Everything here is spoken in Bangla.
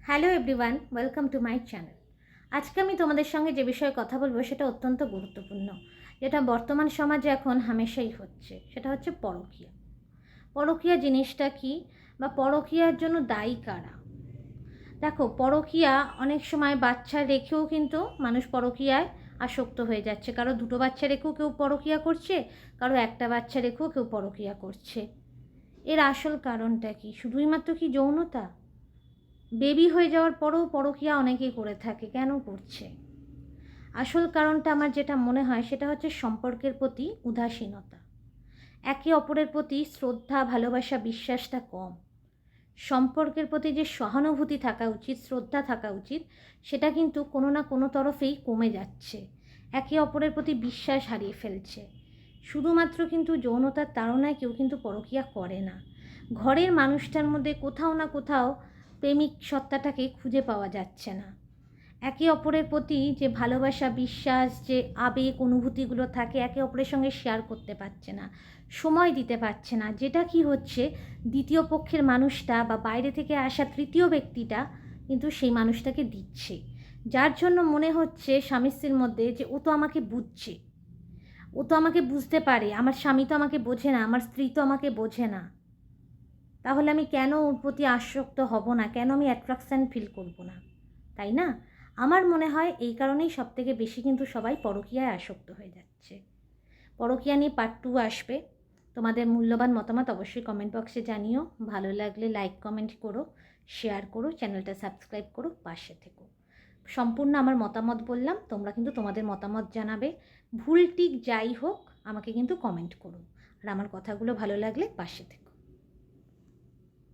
Hello everyone, welcome to my channel. আজকে আমি তোমাদের সঙ্গে যে বিষয়ে কথা বলবো সেটা অত্যন্ত গুরুত্বপূর্ণ, যেটা বর্তমান সমাজে এখন হামেশাই হচ্ছে, সেটা হচ্ছে পরকীয়া। পরকীয়া জিনিসটা কি, বা পরকীয়ার জন্য দায়ী কারা? দেখো, পরকীয়া অনেক সময় বাচ্চা রেখেও কিন্তু মানুষ পরকীয়ায় আসক্ত হয়ে যাচ্ছে। কারো দুটো বাচ্চা রেখেও কেউ পরকীয়া করছে, কারো একটা বাচ্চা রেখেও কেউ পরকীয়া করছে। এর আসল কারণটা কি? শুধুই মাত্র কি যৌনতা? বেবি হয়ে যাওয়ার পরেও পরকীয়া অনেকেই করে থাকে, কেন করছে? আসল কারণটা আমার যেটা মনে হয় সেটা হচ্ছে সম্পর্কের প্রতি উদাসীনতা। একে অপরের প্রতি শ্রদ্ধা, ভালোবাসা, বিশ্বাসটা কম। সম্পর্কের প্রতি যে সহানুভূতি থাকা উচিত, শ্রদ্ধা থাকা উচিত, সেটা কিন্তু কোনো না কোনো তরফেই কমে যাচ্ছে। একে অপরের প্রতি বিশ্বাস হারিয়ে ফেলছে। শুধুমাত্র কিন্তু যৌনতার তাড়নায় কেউ কিন্তু পরকীয়া করে না। ঘরের মানুষটার মধ্যে কোথাও না কোথাও প্রেমিক সত্তাটাকে খুঁজে পাওয়া যাচ্ছে না। একে অপরের প্রতি যে ভালোবাসা, বিশ্বাস, যে আবেগ, অনুভূতিগুলো থাকে, একে অপরের সঙ্গে শেয়ার করতে পারছে না, সময় দিতে পারছে না। যেটা কি হচ্ছে, দ্বিতীয় পক্ষের মানুষটা বা বাইরে থেকে আসা তৃতীয় ব্যক্তিটা কিন্তু সেই মানুষটাকে দিচ্ছে। যার জন্য মনে হচ্ছে স্বামী স্ত্রীর মধ্যে যে ও তো আমাকে বুঝছে, ও তো আমাকে বুঝতে পারে, আমার স্বামী তো আমাকে বোঝে না, আমার স্ত্রী তো আমাকে বোঝে না, তাহলে আমি কেন ওর প্রতি আসক্ত হব না, কেন আমি অ্যাট্রাকশান ফিল করব না, তাই না? আমার মনে হয় এই কারণেই সবথেকে বেশি কিন্তু সবাই পরকীয়ায় আসক্ত হয়ে যাচ্ছে। পরকীয়া নিয়ে পার্ট 2 আসবে। তোমাদের মূল্যবান মতামত অবশ্যই কমেন্ট বক্সে জানিও। ভালো লাগলে লাইক কমেন্ট করো, শেয়ার করো, চ্যানেলটা সাবস্ক্রাইব করো, পাশে থেকো। সম্পূর্ণ আমার মতামত বললাম, তোমরা কিন্তু তোমাদের মতামত জানাবে। ভুল ঠিক যাই হোক, আমাকে কিন্তু কমেন্ট করো। আর আমার কথাগুলো ভালো লাগলে পাশে থেকো।